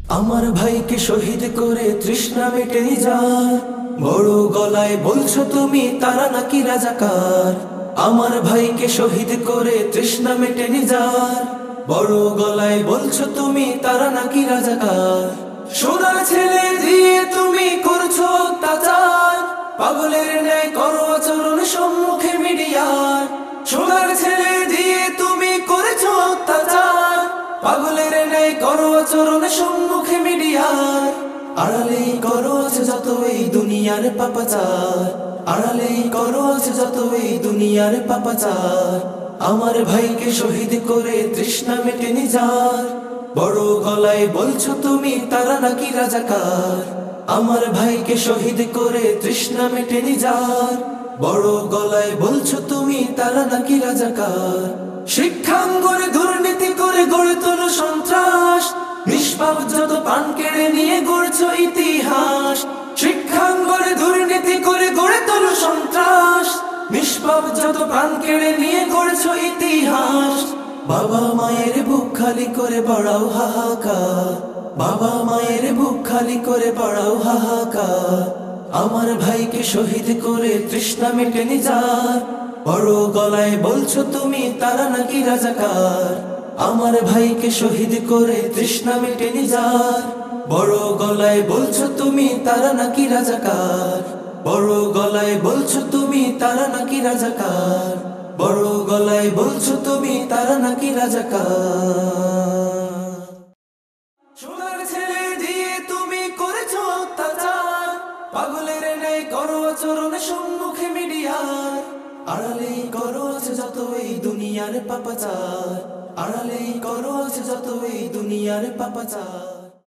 আমার ভাইকে শহীদ করে তৃষ্ণা মেটেনি যায়, বড় গলায় বলছো তুমি তারা নাকি রাজাকার। আমার ভাইকে শহীদ করে তৃষ্ণা মেটেনি যায়, বড় গলায় বলছো তুমি তারা নাকি রাজাকার। সোনার ছেলে দিয়ে তুমি করছো অত্যাচার, পাগলের ন্যায় করো আচরণ সম্মুখে মিডিয়ার। সোনার ছেলে দিয়ে তুমি করেছো অত্যাচার, পাগলের ন্যায় করো আচরণ সম্মুখে মিডিয়ার। আড়ালেই করো আছে যত এই দুনিয়ার পাপাচার, আড়ালেই করো আছে যত এই দুনিয়ার পাপাচার। আমার ভাইকে শহীদ করে তৃষ্ণা মেটেনি যার, বড় গলায় বলছো তুমি তারা নাকি রাজাকার। আমার ভাইকে শহীদ করে তৃষ্ণা মেটেনি যার, বড় গলায় বলছো তুমি তারা নাকি রাজাকার। শিক্ষাঙ্গনে দুর্নীতি করে গড়ে তোলো সন্ত্রাস, নিষ্পাপ যত প্রাণ কেড়ে নিয়ে গড়ছো ইতিহাস। শিক্ষাঙ্গনে দুর্নীতি করে গড়ে তোলো সন্ত্রাস, নিষ্পাপ যত প্রাণ কেড়ে নিয়ে গড়ছো ইতিহাস। বাবা মায়ের বুক খালি করে বাড়াও হাহাকার, বাবা মায়ের বুক খালি করে বাড়াও হাহাকার। আমার ভাইকে শহীদ করে তৃষ্ণা মেটেনি যার, বড় গলায় বলছো তুমি তারা নাকি রাজাকার। আমার ভাইকে শহীদ করে তৃষ্ণা মেটেনি যার, বড় গলায় বলছো তুমি তারা নাকি রাজাকার। বড় গলায় বলছো তুমি তারা নাকি রাজাকার, বড় গলায় বলছো তুমি তারা নাকি রাজাকার। সোনার ছেলে দিয়ে তুমি করেছো অত্যাচার, পাগলের ন্যায় করো আচরণ সম্মুখে মিডিয়ার। আড়ালেই করো আছে যত এই দুনিয়ার পাপাচার, আড়ালেই করো আছে যত এই দুনিয়ার পাপাচার।